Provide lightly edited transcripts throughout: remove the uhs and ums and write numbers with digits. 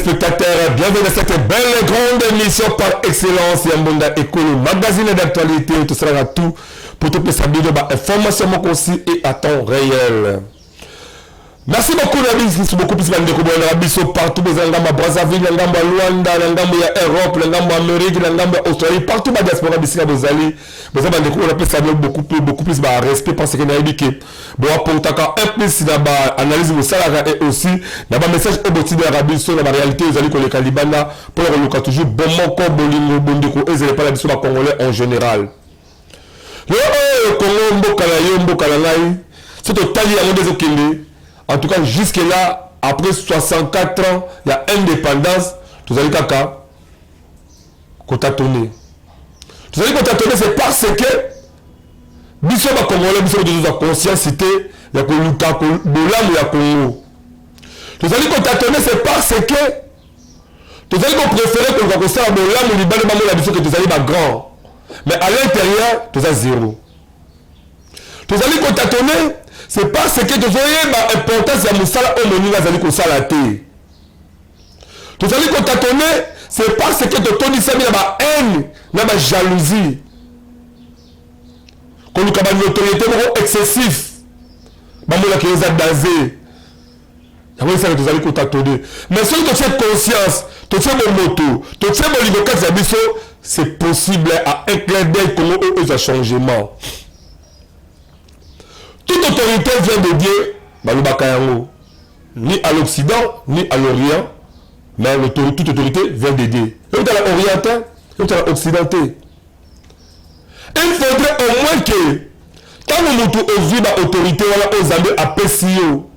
téléspectateurs, bienvenue dans cette belle et grande émission par excellence Yambonda Ekolo, magazine d'actualité, tout sera tout pour tout le sablier de information concis et à temps réel. Merci beaucoup Nabi, c'est beaucoup plus de Rabiso partout, les Angamba Brazzaville, Angamba Luanda, Angamba Europe, Angamba Amérique, Angamba Australie, partout dans la diaspora de Sina Bozali, vous avez beaucoup plus de respect parce que Naïbike, bon, pour un plus d'analyse de salaire et aussi, dans le message au bout de Rabiso, dans la réalité, vous allez que les Kalibana, pour le cas toujours, bon, mon bolingo, bondeko, et c'est pas la mission congolais en général. Le Congo, Mbokalayo, Mbokalangaï, c'est au tali à mon désokende. En tout cas, jusque-là, après 64 ans, il y a indépendance. Vous allez kaka, kotatone. Vous allez kotatone, c'est parce que biso ba Congolais, biso de la conscience, il y a koluka, bolam, il y a Congo. Vous allez kotatone, c'est parce que vous allez préférer que vous avez bolam, ou liban, la biso que vous allez ba grand. Mais à l'intérieur, vous avez zéro. Vous allez kotatone. C'est parce que tu as l'importance de Moussala au menu d'Azali Kosalate. Tu allez t'attendre, c'est parce que tu as la haine, la jalousie. Quand nous avons une autorité excessive, nous avons dansé. Tu allez t'attendre. Mais si tu as conscience, tu as mon moto, tu as mon niveau, c'est possible à un clin d'œil comment eux ont changement. Toute autorité vient de Dieu, ni à l'Occident, ni à l'Orient, mais toute autorité vient de Dieu. Et dans l'Oriental, et dans l'Occidental. Il faudrait au moins que, quand nous avons vu l'autorité, aux amis à PCO,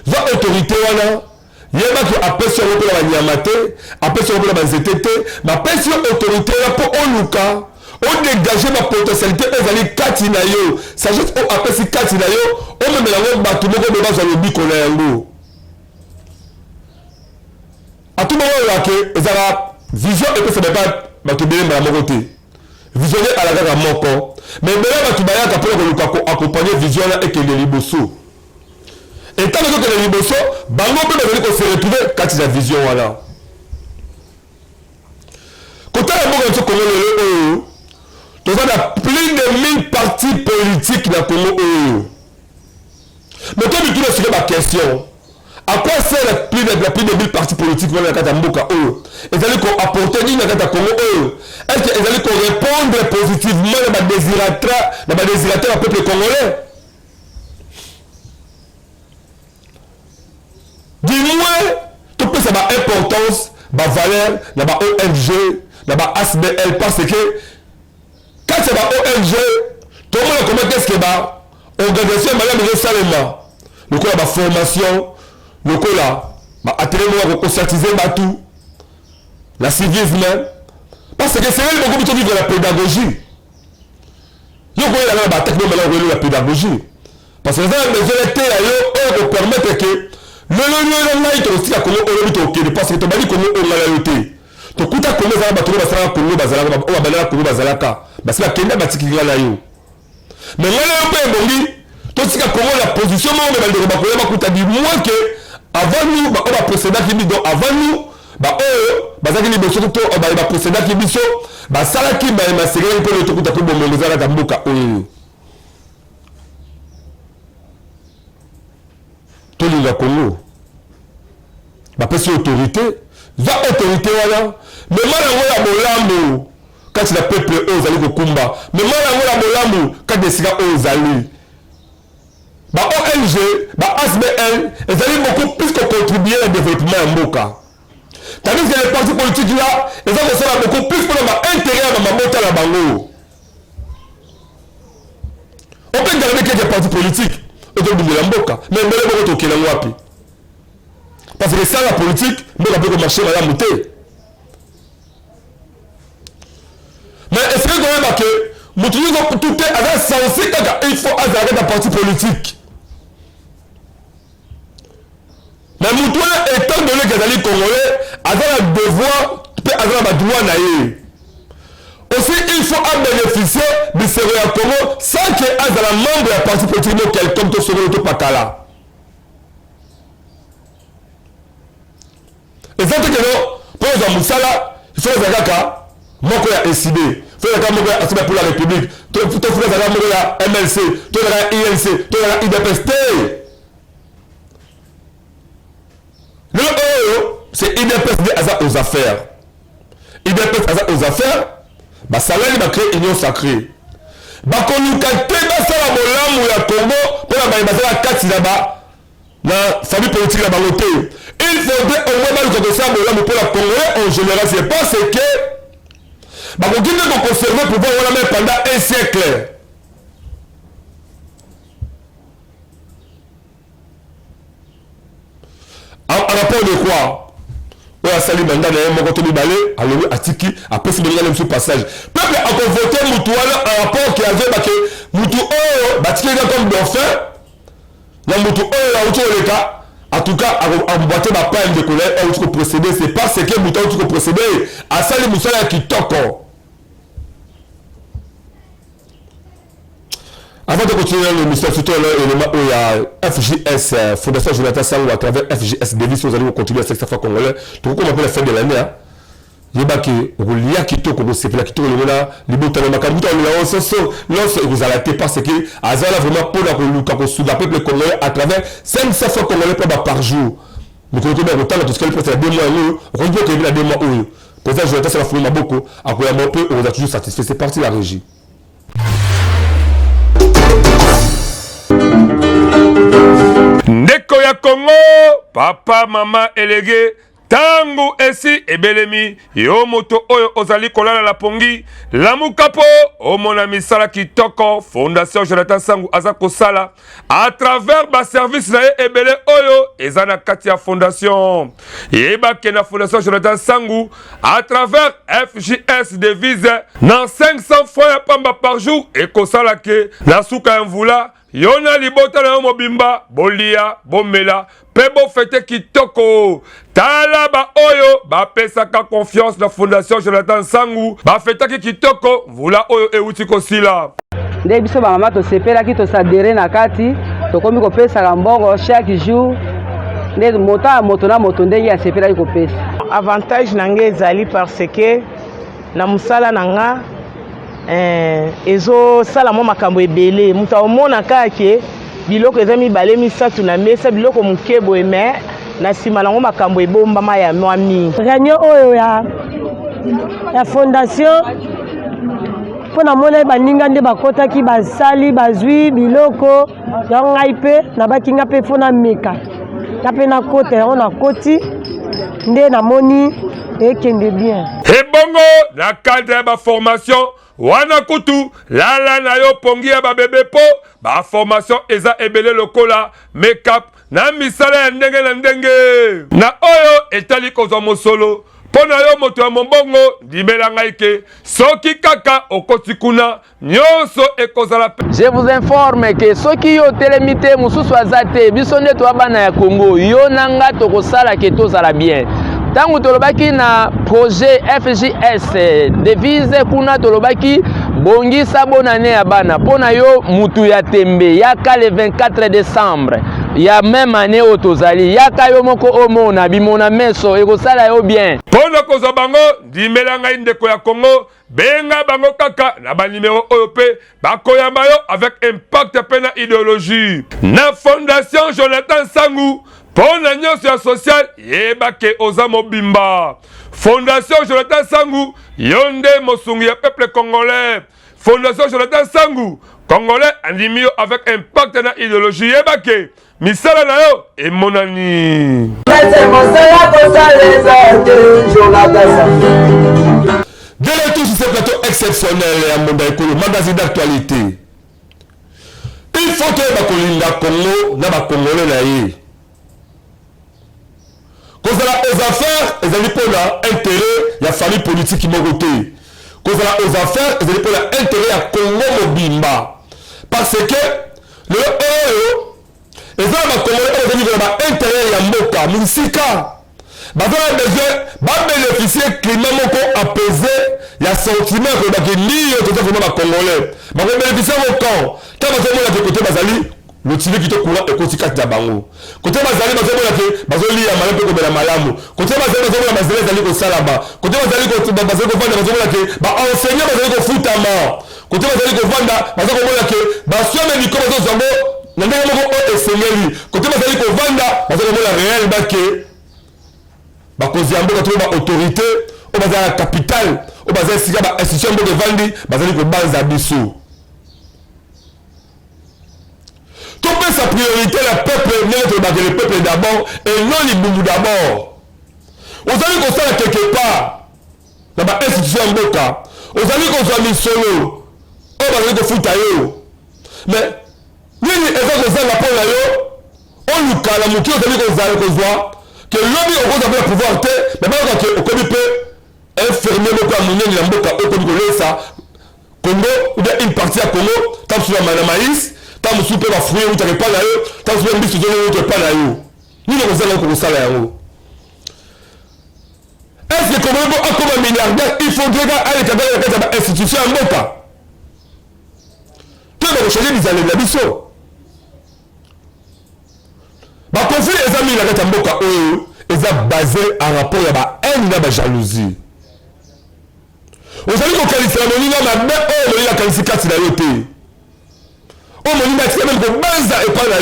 la autorité, il y a qui appelle sur le plan de la Niamate, appelle sur le plan de la ZTT, mais appelle sur l'autorité pour Oluka. On dégage ma potentialité, on va aller katinayo. Ça juste on appelle si katinayo, on me met la robe bateau, on me met dans le bicolère. À tout moment là que la vision et que ce n'est pas bateau bien à mon côté. Visionner à la gare à mon corps. Mais là bateau baya qu'après on accompagner vision là et que les liboso. Et tant que les liboso, bango peut venir qu'on se retrouver quand il a vision voilà. Quand on a un moment comme le nous avons plus de 1000 partis politiques dans le Congo. Mais quand tu te souviens ma question, à quoi sert plus de 1000 partis politiques dans le Katamboka? Ils allaient apporter une dans le Congo. Est-ce qu'ils allaient répondre positivement à ma désirateur au peuple congolais? Dis-moi, tu peux savoir l'importance, la valeur, la ONG, la ASBL, parce que quand c'est la ONG, tout le monde comment est-ce que l'organisation est salement. Le coup la formation, le coup là, atelier pour conscientiser tout, la civisme, parce que c'est elle beaucoup vivre la pédagogie. Il y a la pédagogie. Parce que les gens ont permettre que le aussi à Congo parce que tu as dit Congo réalité. Tu as Congo Congo Bazalaka. Parce que la Kenya batikira la yo. Mais moi là peu bongi, to sika Congo la position moi on va dire bakuta dit moi que avant nous on va précédent qui dit donc avant nous bazaki ni boso to ba précédent qui biso ba sala ki ba ma série pour le to kuta ko bombo zala tambuka to linga Congo. Ba pesi autorité, va autorité wala, mais moi la molambo quand le peuple aux alliés au combat. Mais moi, la molamou, quand des cigares aux alliés. ONG, ASBL, ils allaient beaucoup plus que contribuer au développement en Moka. Tandis que les partis politiques là, ils ont beaucoup plus pour l'intérêt de ma montée à la bango. On peut garder quelques partis politiques autour de la Moka, mais on peut pas toquer la Wapi. Parce que ça, la politique, on peut marcher à la montée. Mais est-ce que vous avez que tout est censé qu'il faut arrêter la partie politique? Mais Moutoua, étant donné que les Congolais avaient le devoir, peut avoir le droit d'aller. Aussi, il faut en bénéficier de ce réel Congo sans qu'il y ait un membre de la partie politique quelqu'un qui soit le Pakala. Exactement que non, pour les Moussala, il faut les agaka, moko ya SID, il faut les agaka moko ya Assemblée pour la République, il faut les agaka moko ya MLC, il faut les agaka INC, il faut les agaka IDPST. Le c'est IDPST aux affaires. IDPST aux affaires, bah ça là il va créer union sacrée. Bah qu'on nous calme, bah ça la molamu ya Congo, pour la basala 4 là-bas. La famille politique la baloté. Il faudrait au moins que ça pour la Congolais en général, c'est parce que bah on dit qu'on conserve le pouvoir pendant un siècle. En rapport de quoi? On a sali banda na mon côté balé, alors atiki après c'est donner le passage. Peuple a voté Mutuala en rapport qui avait bah que Mutu batiki comme dauphin. La moto le cas, en tout cas, à boiter ma peine de colère, on peut procéder, c'est parce que Mouton peut procéder à ça les moutons qui toquent. Avant de continuer l'émission, surtout il y a FJS, Fondation Jonathan Sangou, à travers FJS Davis, vous allez continuer à cette fois congolais. Tout comme on appelle la fin de l'année. Yebaki Roulia Kitoko Bosepla Kitoko Lona Libotana Makabuta on lance vous allez parce que Azala vraiment pour la Luka Kosuda peuple congolais à travers 500 fois congolais par jour. Nous connaissons bien le temps tout ce qu'elle peut faire 2 mois on peut que la 2 mois pour ça je vais ça la foule beaucoup à quoi un peu on a toujours satisfait c'est parti la régie. Ndeko ya Congo papa maman élégué tangu esi ebelemi yo moto oyo ozali kolala la pongi lamukapo omona misala kitoko Fondation Jonathan Sangou aza kosala à travers ba service na ebele oyo eza na kati ya fondation yeba ke na Fondation Jonathan Sangou à travers FJS devise na 500 fois ya pamba par jour et kosala ke na suka ya mvula yona libota na yo mobimba bolia bomela pebo fete kitoko tala ba oyo ba pesaka confiance na Fondation Jonathan Sangou ba fete kitoko vula oyo euti kosila nde biso ba mama to sepela ki to sadere na kati to komi ko pesa mbongo chaque jour nde moto na moto ndenge ya sepela ki ko pesa avantage nange ezali parce que na musala nanga ezo sala mo makambo ebele mutu omona kake biloko eza mibale misatu na mesa biloko mukebo eme na sima nango makambo ebombama ya mwa mingi réunion oyo ya fondation mpona mona baninga nde bakotaki basali bazwi biloko yango ngai mpe nabakinga mpe mpona meka nga mpe nakota yango nakoti nde namoni ekende bien ebongo na cadre ya baformation wana kutu lala na yo pongi ya babebe po ba formation eza ebele lokola make-up na misala ya ndenge na ndenge na oyo etali kozwa mosolo pona yo moto ya mombongo ndimela ngai ke soki kaka okoti kuna nyonso ekozala. Je vous informe que soki yo telemi te mususu aza te biso nde toya bana ya Congo yo na nga tokosala ke tozala bien. Tangu tolobaki na projet FJS devise kuna tolobaki bongisa bonane ya bana pona yo mutu ya tembe yaka le 24 décembre ya même année otozali yaka yo moko omona bimona meso ekosala yo bien pona kozwa bango ndimela ngai ndeko ya Congo benga bango kaka na ba numéro oyo pe bakoyamba yo avec impact pe na idéologie na Fondation Jonathan Sangou pona nyonso ya social yeba ke oza mobimba Fondation Jonathan Sangou yonde mosungi ya peuple congolais Fondation Jonathan Sangou congolais andimi yo avec impact na idéologie yeba ke misala na yo emonani dès le tour sur ce plateau exceptionnel à Mondaïkolo magazine d'actualité il faut que bakolinga Congo na bakongolais na ye kozala aux affaires ezali mpona intérêt ya famille politique moko te kozala aux affaires ezali mpona intérêt ya Congo mobimba parce que le oyo ezala bakongolais oyo ezali mpona baintérêt ya mboka misika bazala besoin babénéficie climat moko apaisé ya sentiment kolobaki niyo toza vraiment bakongolais bakobénéficie moko ntango bazomona ke kote bazali le TV qui te courant et côté 4 d'Abango. Côté Bazali, Bazoli, Amalan peut comme la Malamu. Côté Bazali, Bazali, Bazali, au Salaba. Côté Bazali, Bazali, enseignant, Bazali, au foot à mort. Côté Bazali, Vanda, Bazali, Basua, mais Nico, Bazali, Nandé, Seigneur. Côté Bazali, Vanda, Bazali, la réelle baquet. Bakoziambo, la autorité, au Bazali, la capitale, au Bazali, institution de Vandi, Bazali, Bazali, tout peut sa priorité, le peuple, le peuple d'abord, et non les boubous d'abord. Vous allez qu'on soit quelque part, dans l'institution en Boka, vous allez qu'on soit mis solo, on va aller foutre à eux. Mais, nous, on va la peau à eux, on nous calme, on allait qu'on soit, que l'homme, on va avoir le pouvoir, mais maintenant, on peut infirmer le corps, on est en Boka, on peut ça, Congo, ou bien une partie à Congo, tant sur la maïs, tant que tu peux la fouiller, tu n'as pas là, tant que tu peux tu n'as pas là. Nous, nous avons ça là. Est-ce que comme un milliardaire, il faudrait aller dans l'institution en Boka? Tu vas changer les années de la mission. Le conflit des amis en Boka, ils sont basés en rapport à la haine et la jalousie. Vous savez qu'on qualifie la monnaie, mais on a qualifié 4 dans le pays. On m'a dit que même que Banza et pas là,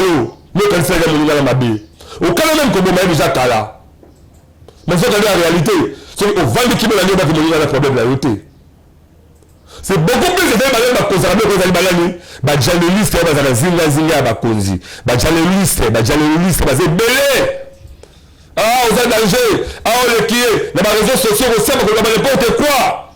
nous connaissons les gens dans ma vie. Au cas même que vous déjà là. Mais c'est la réalité. C'est au vent qui me l'a dit que vous avez un problème de la réalité. C'est beaucoup plus de gens qui ont conservé que vous avez balani. Les journalistes qui ont zinga à Konzi. Les journalistes, c'est belé. Ah, on a danger. Ah, on est qui est. Les réseaux sociaux, on sait que n'importe quoi.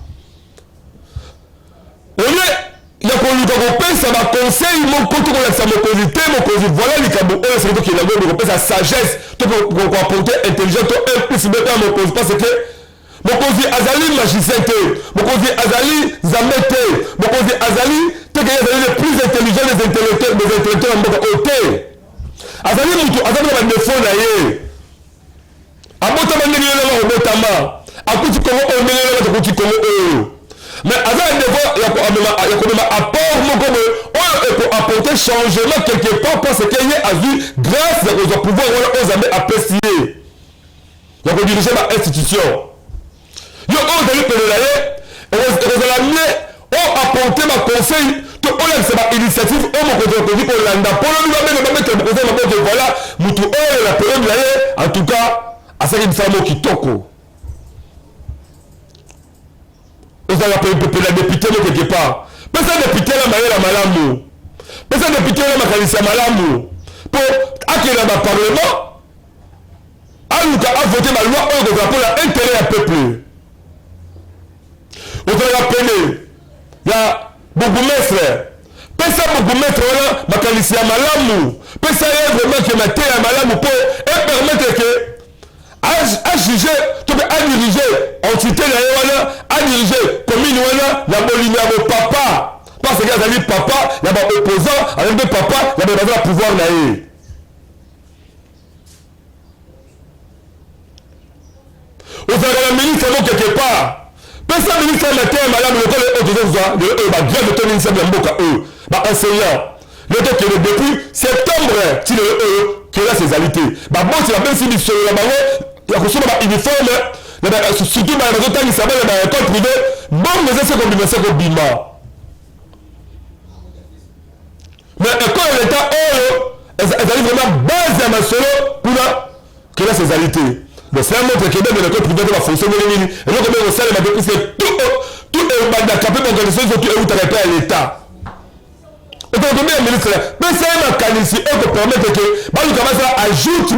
On est. Il y a qu'on ça va conseiller mon côté pour ça mon cause voilà les cabos c'est tout qui est là sa sagesse tout pour apporter intelligent tout un plus mettre mon cause parce que mon cause azali magicien mon cause azali zamete mon cause azali tu que azali les plus intelligents des intellectuels en mode côté azali mutu azali ba défaut na ye abota mandeli na robotama akuti ko o menela ko kuti ko mais avec des voix, il y a un apport pour apporter changement quelque part parce qu'il y a vu grâce aux pouvoirs aux amis appréciés. Il y a diriger l'institution. Il y a apporter ma conseil, c'est ma initiative, en tout cas, à ce qu'il faut qui toko. Vous allez appeler la députée quelque part. Mais ça député là, la malamu. Mais ça député là, ma malamu. Pour acquérir le Parlement, à voter ma loi pour l'intérêt du peuple. Vous allez appeler, il y a beaucoup de frères. Mais ça, beaucoup de frères, ma qualité à malamu. Mais ça, il y a vraiment qui m'a été à malamu pour permettre que. À juger, à diriger, entité à diriger, commune, la Bolivie, le papa. Parce qu'il y a des papa, il y a des opposants, avec des papas, il y a des pouvoir. Vous avez la ministre quelque part. Mais ça, ministre, madame, le grève de ton ministère de Mboka, enseignant. Le temps que depuis septembre, tu qui a ses alités. Bon, c'est la même si sur la banque, il y a un uniforme, surtout dans les autres, il s'appelle l'école privée, bon, mais c'est comme l'université au Bima. Mais l'école de l'État, elle arrive vraiment base à ma solo pour qu'il a ses alités. Donc c'est un montre que même l'école privée va fonctionner. Et donc, même au sein de ma depuis, c'est tout est handicapé dans les choses qui sont à l'État. Et donc, le ministre, mais c'est un mécanisme qui permet que nous commençons à ajouter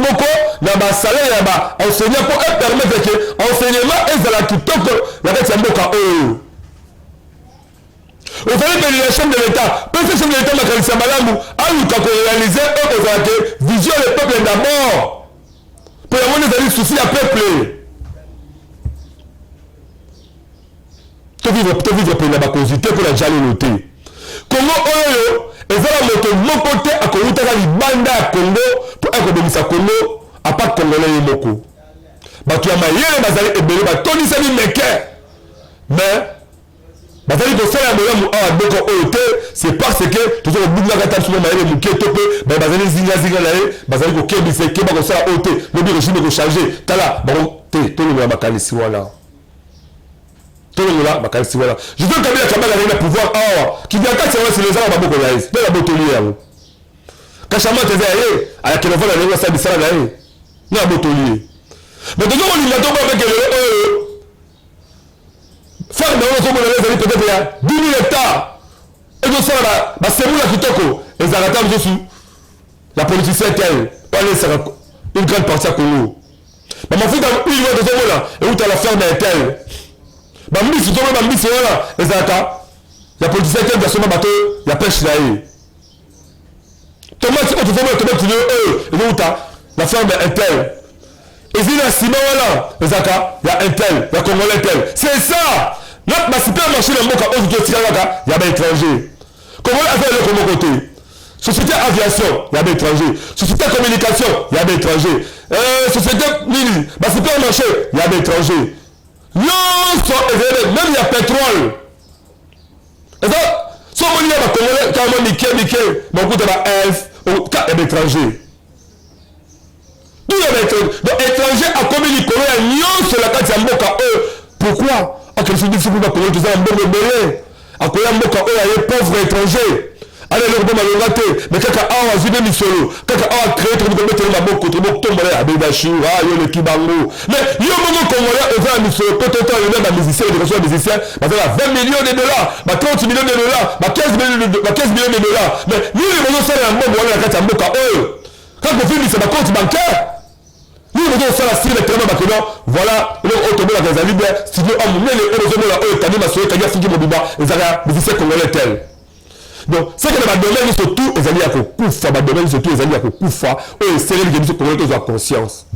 dans le salaire et enseignant pour permettre que l'enseignement est la la tête de Mboka. Vous savez que les chefs de l'État, parce que les chefs de l'État, mécanisme Malamou, a eu qu'à réaliser une vision du peuple d'abord. Pour le monde, des soucis à peuple. Tu vivre pour la bacosité, pour la jalousie. Comment et voilà mon côté à Congo, banda à Congo pour économiser Congo à part congolais et moko. Tu as maillé bazali et belé Tony Sani Meke. Mais bazali ko sala moya mu a boko ote c'est parce que tout le monde a été le mouké topé bazali zinga nae bazali ko kebise ke ba ko sala ote le régime ko changer tala bon te to le makanisi wala to le la makanisi wala je veux Kabila Kambala le pouvoir qui vient quand c'est les gens ba boko nae pe la botoli yango kashama te zaye ala ke vola le sa bisala nae na botoli mais de nous on a tombé avec le faire dans nos hommes les peut-être il y a 10 000 hectares et nous ça bah c'est vous la kitoko et ça attend dessus la politique telle pas les une grande partie à Congo mais mon fils dans une voie de ce là et où tu as la ferme telle bah mis tout le monde mis là et ça attend la politique telle dans son bateau la pêche là tomate tu fais tomate tu et où tu as la ferme telle et si la ciment là et ça il y a un tel il y a Congolais tel c'est ça. Notre supermarché de Moka, il y a des étrangers. Comment on a fait le côté? Société aviation, il y a des étrangers. Société communication, il y a des étrangers. Société mini, supermarché, il y a des étrangers. Même il y a pétrole. Et ça, si on y a des Congolais, quand on dit beaucoup de F, il y a des étrangers. D'où il y a des étrangers. Donc, étrangers à communiquer, il y a la carte de Moka. Pourquoi? À quel point il faut que tu aies un bon rebelle, à quoi il y a des pauvres étrangers. Allez, le bon malhonnête, mais quand on a vu des solo, quand on a créé tout le monde, il y a beaucoup de monde, il y a des bachis, il y a des kibango. Mais il y a un moment qu'on va faire un solo, peut-être il y a des musiciens, des musiciens, il y a 20 millions de dollars, 30 millions de dollars, 15 millions de dollars. Mais nous, les gens, c'est un bon moyen de faire. Quand on fait, c'est un compte bancaire. Nous devons faire la style tellement maintenant voilà le automobile à Gazalie si nous avons mis les automobile à eux tani masoye kanya fiki mobiba ezaka musicien congolais tel donc c'est que le domaine surtout ezali ya kokufa ba domaine surtout ezali ya kokufa eux c'est les gens congolais qui ont conscience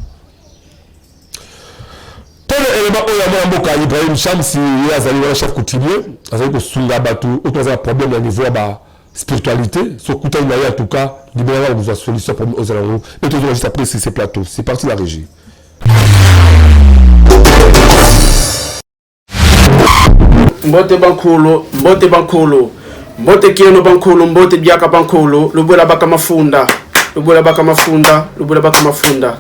tel élément oyo ya mboka Ibrahim Shams il azali wala chef coutumier azali ko sunga batu auto un problème au niveau ba spiritualité, ce coup en tout cas, libéral nous a solution pour nous aux alentours et toujours juste après ces plateaux. C'est parti la régie. Mbote bankolo, mbote kieno bankolo, mbote biaka bankolo, lobola baka mafunda.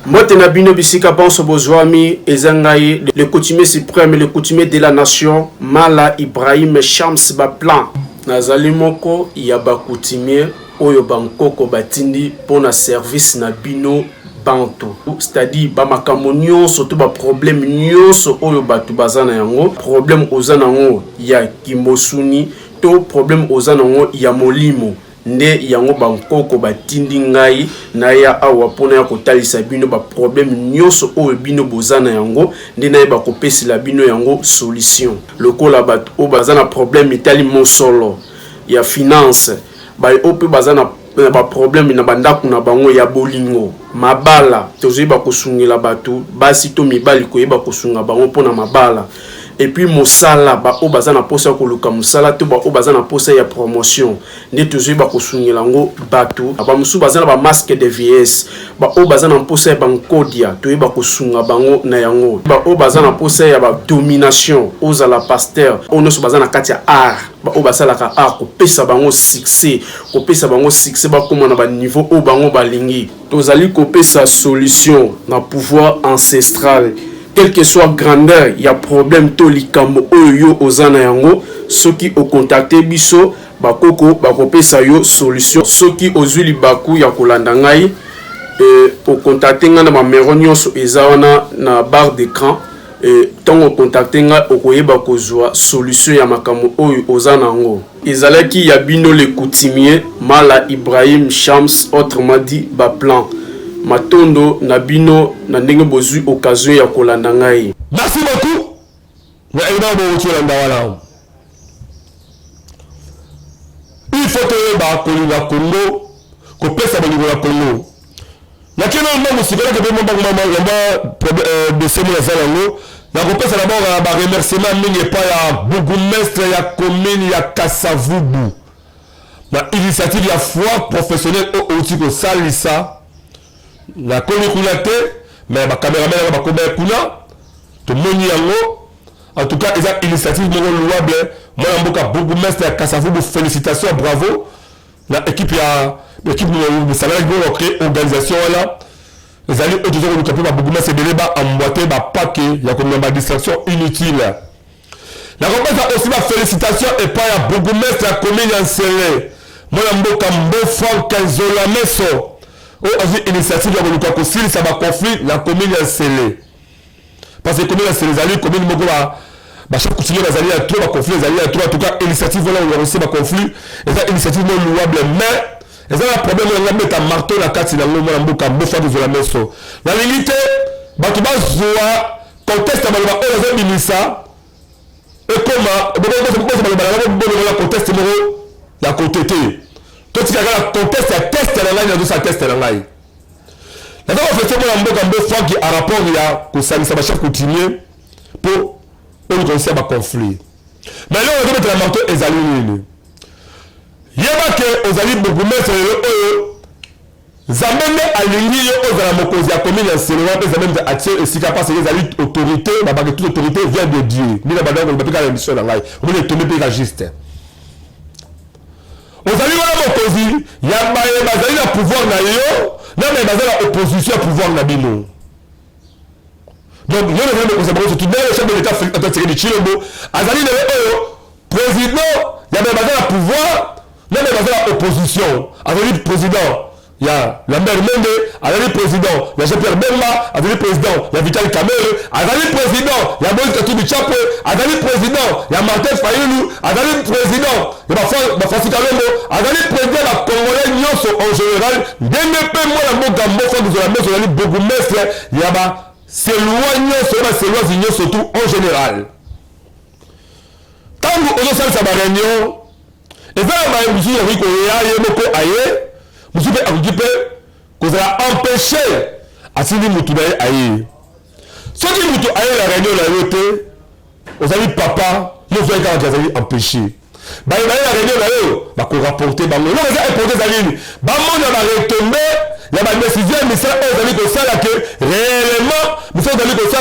Mbote na bino bisika banso bozwami ezangaye le coutumier suprême, le coutumier de la nation, Mala Ibrahim Shams Baplan. Nazali moko ya bakoutumier oyo bankoko batindi pona service na bino bantu, c'est-à-dire ba makambo nyonso to ba problème nyonso oyo batu bazana yango, problème ozana yango ya kimosuni to problème ozana yango ya molimo nde yango bankoko batindi ngai na ya awa pona ya kotalisa bino ba problème nyonso oyo bino bozana yango nde na ba kopesi la bino yango solution. Lokola batu o bazana problème itali mosolo ya finance ba ope bazana ba problème na bandako na bango ya bolingo mabala tozoyeba kosungela batu basi to mibali koyeba kosunga bango pona mabala. Et puis mosala ba o bazana posa ko luka mosala to ba o bazana posa ya promotion ne toujours ba ko sungela ngo batu ba musu bazana ba masque de vieillesse ba o bazana posa ba nkodia to ba ko sunga bango na yango ba o bazana posa ya ba domination oza la pasteur ono so bazana katia art ba o basala ka art ko pesa bango succès ba koma na ba niveau o bango balingi tozali ko pesa solution na pouvoir ancestral. Quelle que soit grandeur, il y a problème to likambo oyo ozana yango soki o contacter biso bakoko bakopesa yo solution soki ozuli baku ya kolanda ngai o contacter nga na ba numéro nyonso ezawana na barre d'écran et tant o contacter nga okoyeba kozwa solution ya makambo oyo ozana yango ezalaki ya bino le coutumier Mala Ibrahim Shams autrement dit Baplan matondo na bino na ndenge bozui occasion ya kolanda ngai. Merci beaucoup. Il faut que ba kolinga Congo ko pesa ba niveau ya Congo. Na kino mbango sikala ke mbango mama de semo ya zalango na ko pesa d'abord ba remerciement mingi pa ya bourgmestre ya commune ya Kasavubu. Na initiative ya foi professionnelle au tiko salisa la commune kunate mais ba cameraman ba kombe kuna to moni yango en tout cas, ils ont une initiative louable. Moi, je suis bourgmestre à Kassavou, félicitations, bravo. L'équipe de Salarié qui a créé l'organisation là. Les alliés, eux, toujours, nous avons bourgmestre et emboîté, paquet, il y a comme une distraction inutile. La réponse a aussi ma félicitation et pas à bourgmestre à la commune en Sélé. Moi, je suis un beau Franck Kanzola Messo. Aussi, initiative de Luka Kossil, ça va conflit la commune en Sélé. Parce que la commune en Sélé, les alliés, commune Mogola. Chaque coutumier les alliés à trop, va conflit, les alliés à trop. En tout cas, l'initiative là où il y a aussi un conflit, et ça, initiative non louable, mais ils ont un problème, on va mettre un marteau dans la carte, il y a un beau fois de la maison. La limite, tu vas jouer, conteste à Malaba, on va faire ça, et comment, on conteste la côté. Toi, tu as conteste, la test à la ligne, ça teste à la ligne. La fois, on fait un beau fois qui a rapport, il y a que ça va chaque coutumier pour. On commence à conflit. Mais là, on va mettre la marteau et les alliés. Il y a que les alliés beaucoup mettre les amènes à l'union aux alamocos, à commune en Sénégal, les amènes à tirer et si capable, c'est les alliés autorités, toute autorité vient de Dieu. Ni la badane, on ne peut pas l'émission dans l'ail. On est tombé pour juste. Aux alliés alamocos, il y a un pouvoir dans l'opposition à pouvoir dans l'abîme. Donc, nous devons nous apprendre surtout le chef de l'État de Chilombo. Azali le président, il y a même un pouvoir, même dans l'opposition. Azali le président, il y a Lambert Mende, Azali le président, il y a Jean-Pierre Bemba, Azali le président, il y a Vital Kamere, Azali le président, il y a Moïse Katou Bichapwe, Azali le président, il y a Martin Fayoulou, Azali le président, il y a Francis Kalombo, Azali le président, la Congolais Nyonso en général, DNP, moi la Mogambo, Azali Bogoumestre, il y a c'est loin surtout en général. Quand vous avez fait sa réunion, et vous avez empêché à ce que vous ayez. Ce qui vous ayez la réunion, vous avez papa, vous avez empêché. La réunion, vous avez rapporté, vous avez rapporté, vous avez retombé. Il y a une décision, mais ça, vous allez que ça, que réellement, vous allez que ça,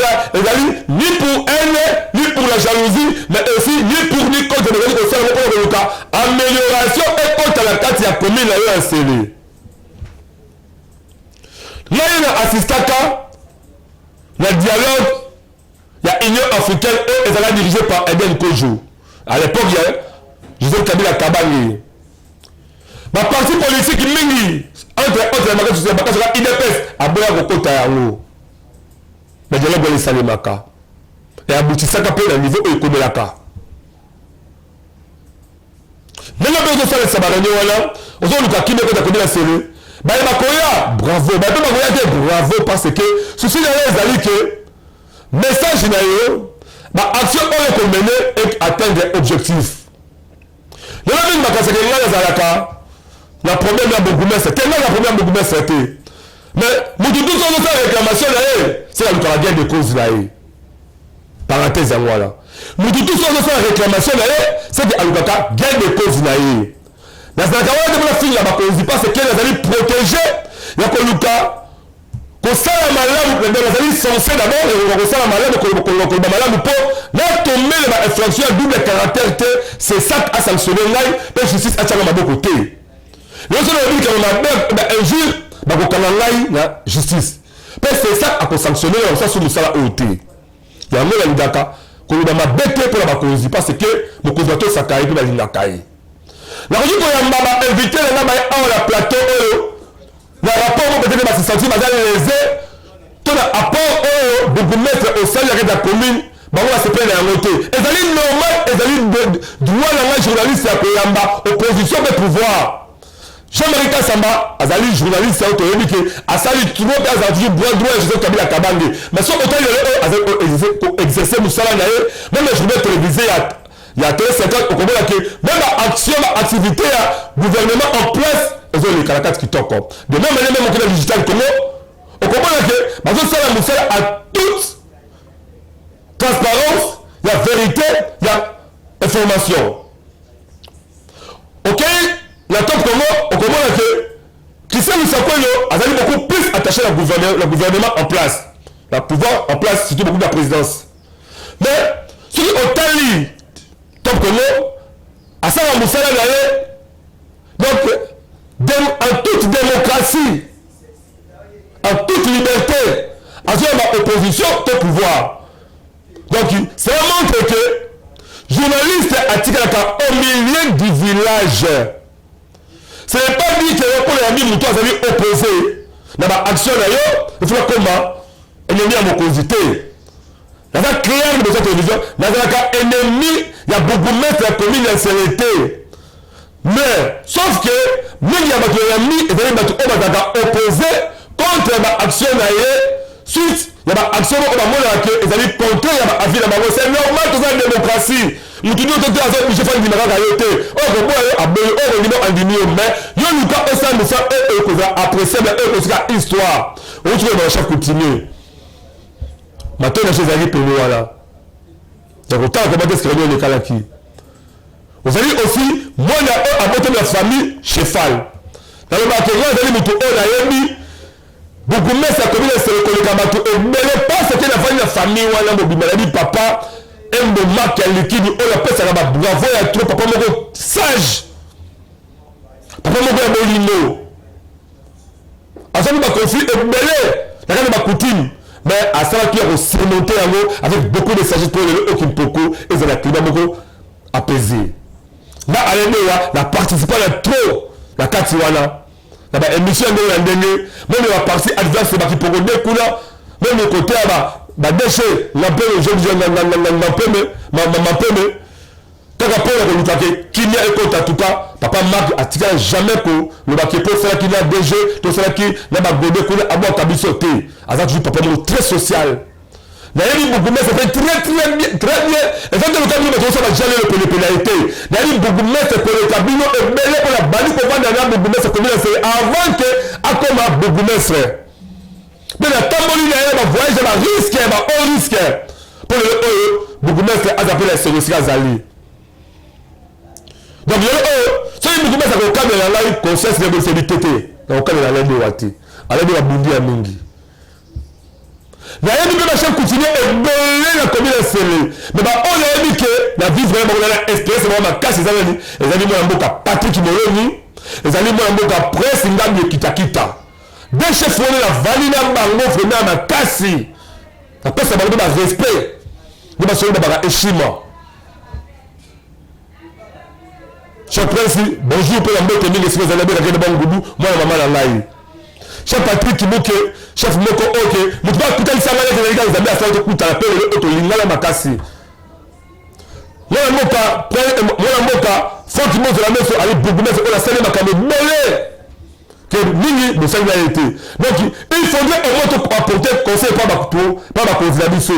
ni pour elle, ni pour la jalousie, mais aussi ni contre le cas. Amélioration et contre la carte, il y a commune là, un scellé. Là, il y a un assistant, le dialogue, il y a Union africaine, eux, ils allaient dirigés par Eden Kojo. À l'époque, il y a Joseph Kabila Kabali. Ma parti politique, Mingi. Entre les magasins, IDPS, à Boya Gokota Yango. Mais dialogue les Salimaka. Et aboutissant à peu niveau économique. Mais là, on a fait ça, on a fait qui n'est pas la série. Bravo. Bravo parce que ceci n'est pas que message action qu'on a mené et atteindre objectifs. Le même magasin que Zalaka. La première bourgmestre, tellement la première bourgmestre c'était. Mais nous tous on fait réclamation là, c'est la guerre de cause là. Parenthèse à moi là. Nous tous on fait réclamation là, c'est la guerre de cause là. Dans la carrière de la fille là, parce que les allez protéger, il y a que ça la malade, les allez censés d'abord, et ça la malade, que la malade pour là tomber l'infraction à double caractère, c'est ça à sanctionner là, et justice à chaque côté. Le seul dit qu'on a un jour, la justice. C'est ça à sanctionner, on s'en sous le salaire OT. Il y a un mot d'Aka, qu'on a bêté pour la cause, parce que le causateur s'accaille pour la ligne d'Akaï. La région qu'on a invité, la plateau, le rapport, peut-être que c'est senti, madame les tout apport, beaucoup mettre au sein de la commune. On va se plaindre à côté. Et ça est normal, et ça est droit la journaliste à Koyamba, opposition de pouvoir. Jean-Marie Kassamba, Azali journaliste autonomique, Azali trop d'Azali droit et Joseph Kabila Kabange. Mais son hôtel est exercer Moussala Naye, même les journaux télévisés, il y a 50 au Congo, même l'action, l'activité, le gouvernement en place, ils ont les caractères qui toquent. De même manière, même au digital Congo, au Congo, Moussala a toute transparence, il y a vérité, il y a information. Ok? La top Congo, au Congo, Christian Moussakoyo a beaucoup plus attaché le gouvernement en place. Le pouvoir en place, surtout beaucoup de la présidence. Mais, ce qui otali top Congo à ça va moussala d'aller donc en toute démocratie en toute liberté à ce ma opposition au pouvoir donc ça montre que journaliste atikalaka au milieu du village ce n'est pas dit que pour les amis mouton azali opposé na ba action na yo il faut comment ennemi à mokonzité na va créer de cette télévision na va ennemi ya bourgmestre ya commune ya Sérété mais sauf que mingi ya bato ya mi ezali bato oyo bazalaka opposé contre ba action na ye suite ya ba action oyo bamonaka ke ezali contre ya ba avis na bango c'est normal toza démocratie mutu nyonso te aza oblige fa ndima kaka yo te oyo koboya yo aboyi oyo kondima andimi yo mais yo luka osambisa oyo kozala appréciable oyo kosika histoire outi koyeba bachef coutumier matoi na che ezalaki pene wana donc otala koma te eske banio elekalaki ozali aussi mwana oyo abotomi ya famille chefal nalobaka ngo ezali motu oyo nayebi bourgmestre ya commune esele koleka bato ebele pase te na fani na famille wana mobima nayebi papa embomaka ya likidi oyo apesaka babravo ya tro papa moko sage papa moko ya bolimo asali baconflit ebele na kati bacoutume mais asalaki ya kosurmonte yango avec beaucoup de sagesse mpo lelo okimpoko ezala climat moko apaisé na alemewa na participa na trop na kati wana na baémission ndenge na ndenge meme baparti adverse bakipoko nde kuna meme kote ya badeshe na mpeme mampeme kaka mpo ya kolukake kimia ekota tuka papa mark atikala jamais kolobaki mpo osalaki na dg tosalaki na bagode kuna abwaka biso te aza toujours papa moko très social nayebi bourgmestre fait très bien ezatoloka bino bato osala jalelo pelepele ya ete nayebi bourgmestre koleka bino ebele mpona bandi kovanda na bourgmestre communasere avant ke akoma bourgmestre mpe natamboli na ye bavoyage ya bariske ya bahaut risque mpo lelo oyo bourgmestre aza mpe na esolo esika azali donc lelo oyo soki bourgmestre akokamela ngai conscience na boselite te nakokamela alendewa te alende babundi ya mingi nayebi mpe bachef coutumier ebele na commune ya sele me baoyo nayebi ke na vivre bango na espérance bango makasi eza nani ezali mwana mboka patrik moloni ezali mwana mboka prince ngambi ekitakita de chef wana na vali na bango vraimen ya makasi napesa bango mpe barespect nde basoli babaka eshima chef prince bonjour mpe na mbote mingi esika ezali abekakende bangudu mwana mama na ngai chef Patrick Kibuke chef moko oke mutu bakutanisa ngai ete nalika nzambe asala tokutana mpe lelo oyo tolingana makasi mwana mboka Frank Mozola meso ali bourgmestre oyo asali makambo ebele ke mingi bosali na ye te donc il faudrait au moins apporter conseil pa bakonzi na biso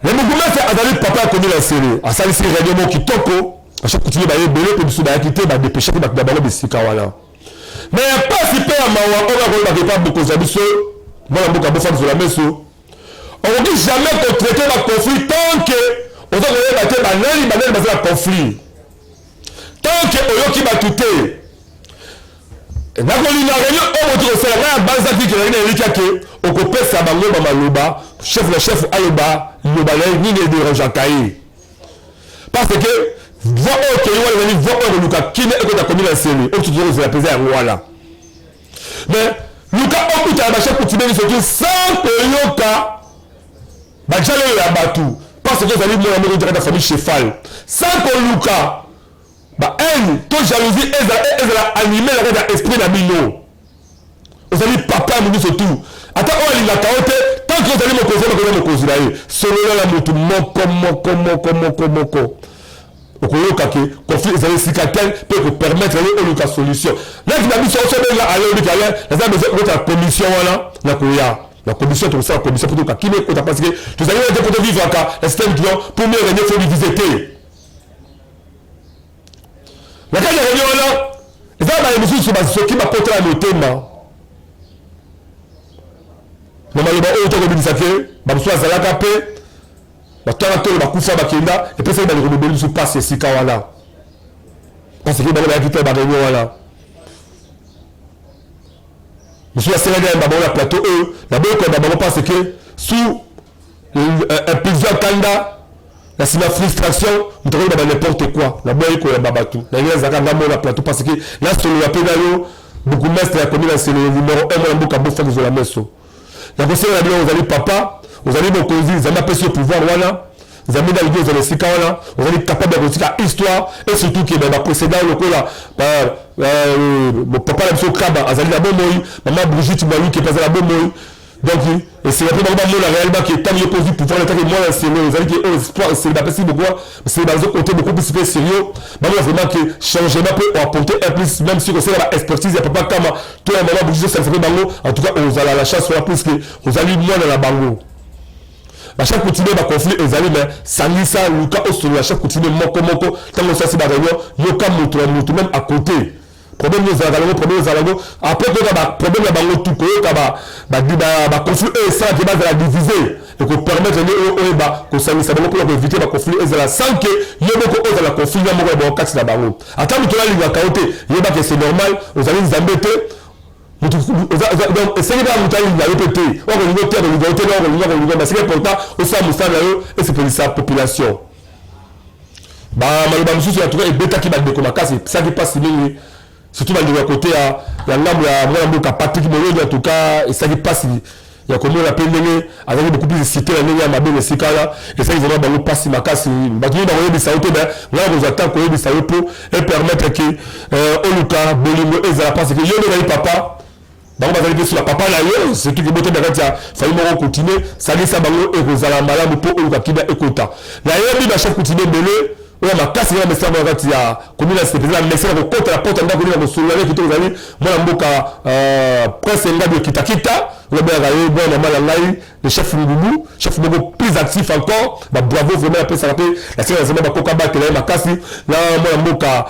le bourgmestre azali papa ya commune ya sere asalisi réunion moko kitoko achef coutumier baye ebele mpe biso bayaki te badepeshaki bato na bango bisika wana mais ya pasi mpe ya mawa oyo akolobaka epa bokonzi ya biso mwana mboka bofanisola meso okoki jamais kotraite baconflit tant ke oza koyeba te banani baza na conflit tant ke oyoki bato te nakolinga réunion oyo moto kosala ngai ya banzaki kelaki na eliki ake okopesa bango bamaloba chef na chef aloba liloba na ye nini ederangeaka ye parce que voix oyo kei wana ezali voix oyo koluka kimia ekota commune ya sele oyo tutoza kozela mpenza yango wana mais luka okutana bachef coutumier soki sans koyoka bajale oyo ya bato parce que ezali mwana moko jakata famille chefal sans koluka bahaine to jalousie ezala anime na kati ya esprit na bino ozali papa ya mobiso tu ata oyo alingaka yo te tant que ozali mokonzi bakoza mokonzi na ye solola na motu moko okoyoka ke conflit ezali esika te mpe kopermettre ye oluka solution naki na biso osobenga ale oliki ale naza besoin okota na commission wana na koya la commission tokosala commission mpo toka kini ekota parce que tozali wana te mpo tovivaka na système client pour mieux régner fo divise te na kati ya réunion wana eza baye mosusu basoki bakotala motema na maloba oyo tokobimisa ke bamosusu azalaka mpe batanga tolo bakufa bakenda epesaki balekobebeli biso mpasi esika wana parce que bango bayaki te baréunion wana mosusu aselaki ya babango na plateau oyo na boyokoyeba bango parce que sous impulsion kanda la frustration, nous avons n'importe quoi. La boîte est babatou. La guerre est la plateau parce que là, c'est le rappel beaucoup de mestres la commune, c'est le numéro 1 dans le bout de la messo. La conseil a dit vous allez papa, vous allez mon cousin, vous allez apprécier le pouvoir, voilà. Vous avez dans vous allez sika voilà, vous allez capable de réussir l'histoire et surtout que dans la précédente le là mon papa la monsieur Kraba, azali la bonne moi, maman Brigitte Malu qui est passé la bonne moi. Donc, et c'est un peu réellement qui est tant mieux posé pour faire le temps que moi, c'est vous avez dit, espoir, c'est la personne beaucoup, c'est dans un côté beaucoup plus sérieux. Mais moi, vraiment que changement peut apporter un plus, même si c'est la expertise, il n'y a pas comme tout le moment, vous ça fait bango. En tout cas, vous avez la chance, soit plus que vous allez moins dans la bango. À chaque continent, il y a conflit, ils allaient, mais Sanissa, Luka, Osolo, à chaque continent, Moko, tant que ça, c'est la réunion, Yoka, Moutou, même à côté. Problème des Zalago, après que problème de Bango tout conflit et ça qui va la diviser et qu'on permettre que ça pour éviter le conflit et ça sans que il y ait beaucoup de la conflit dans mon cas de Bango. Attends que tu as la côté, il y a que c'est normal, vous allez vous embêter. Donc c'est là où tu as répété, on va niveau terre de l'égalité, on va c'est important au sein et c'est pour sa population. Bah malheureusement il y a tout et bêta qui va décomaca c'est ça qui passe surtout dans le côté il y a l'âme Patrick Molo en tout cas et ça qui passe il y a comment on appelle avec beaucoup plus de cités la ligne à ma belle c'est là et ça ils vont dans le passe makasi bah tu vas des sauter ben là vous attend qu'on des sauter pour et permettre que Oluka Bolingo et ça parce que yo le papa donc on va arriver sur la papa là c'est tout que beauté de il fallait me continuer ça dit ça bango et vous allez malade pour Oluka qui va écouter là il y a chaque continuer belé ouais ma casse il y a message dans il y a comme il a c'est la message au contre la porte ndako na solo avec tout allez moi la mboka presse ngado kitakita le bien aller bon normal ngai le chef Ngoubou chef Ngoubou plus actif encore bah bravo vraiment après ça rappelle la série vraiment ba koka battre là ma casse là moi la mboka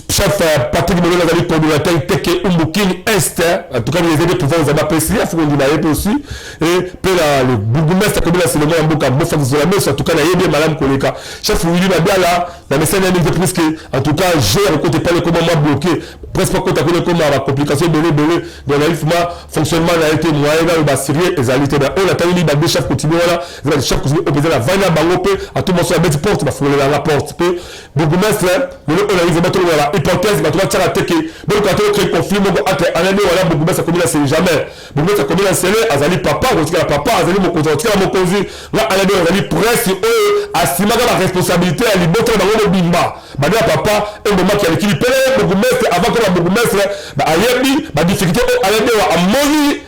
chef Patrick Molo a dit coordinateur Teke Umbukin Est en tout cas les aider pour vous apprécier il faut qu'on dit aussi et puis le bourgmestre comme là c'est le même boka bofa de la messe en tout cas il y a bien madame Koleka chef Willy Mabia là la message n'est pas plus que en tout cas j'ai côté pas le comment bloqué presque pas côté comme la complication de dans le fonctionnement a été moyen dans le sérieux etalité on a tenu les chef continue là le chef continue opérer la vaina bangope à tout moment sur la bête porte va frôler la porte puis bourgmestre on arrive à la hypothèse bah tu vas tirer teke donc quand tu crées conflit mon entre année voilà beaucoup ça comme là c'est jamais beaucoup ça comme là c'est azali papa ou la papa azali mon cousin mon cousin là année azali presse assumer la responsabilité à libérer dans le bimba bah là papa un moment qui a l'équilibre beaucoup avant que la beaucoup bah ayebi bah difficulté année à moni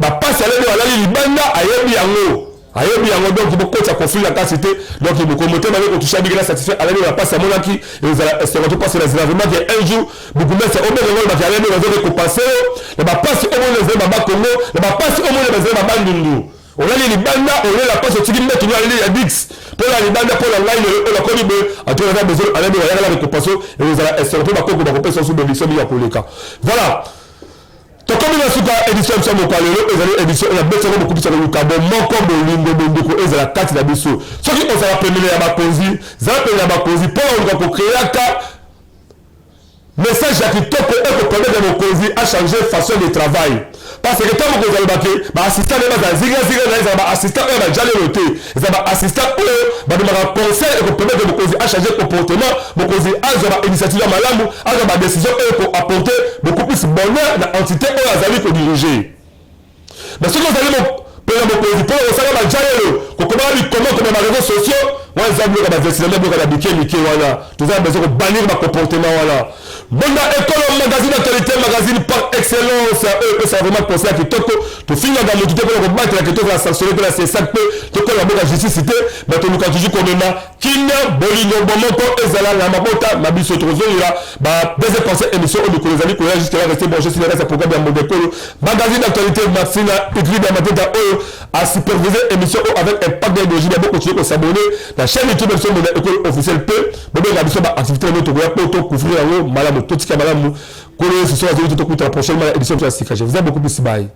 bah passe année à la libanda ayebi yango ayebi yango donc beaucoup ça conflit la capacité donc il me commenter avec au toucher bien satisfait à l'année la passe à monaki et ça va passer les vraiment un jour beaucoup mais c'est au moins le matériel les autres compenser les passe au moins les baba Congo les passe au moins les baba Ndundu on a les banda on a la passe au tigui mettre aller à Dix pour la banda pour la line la colibe à tout les besoin à l'année la récompense et vous allez essayer de pas qu'on va compenser sous bénéfice de Koleka voilà. Donc comme il y a édition de mon palais, les éditions la bête beaucoup plus sur le carbone, mon combo lindo bondoko et la carte la biso. Ce qui on s'est appelé à Bakozi, ça appelé à Bakozi pour créer un cas message à qui top pour permettre à Bakozi à changer façon de travail. Parce que quand vous allez baquer, assistant de assistant va déjà le noter. Assistant va demander conseil et pour permettre de Bakozi à changer comportement, Bakozi à avoir initiative à Malamu, à avoir décision pour apporter beaucoup plus bonheur dans l'entité où vous allez diriger. Mais si vous allez Bakozi pour vous savez déjà comment comme les réseaux sociaux, moi ils ont bloqué la vestine, bloqué la biquet, voilà. Tout ça besoin de bannir ma comportement voilà. Bon école magazine actualité magazine par excellence ça vraiment conseil qui toko to finir dans le tout pour combattre la question de la sanctionner de la C5P to ko la bonne justice cité mais to luka toujours comme na Kinya Bolingo Bomoko ezala la mabota mabiso trozonira ba deuxième pensée émission au de les amis ko juste là rester branché sur le reste programme de Modekolo magazine d'actualité Maxina écrit dans ma tête à superviser émission avec impact d'énergie d'abord continuer à s'abonner la chaîne YouTube de l'école officielle P mais la mission activité notre pour couvrir malade tout ce qui est malade, nous, ce soir, je vais te prochainement édition de la je vous aime beaucoup plus. Bye.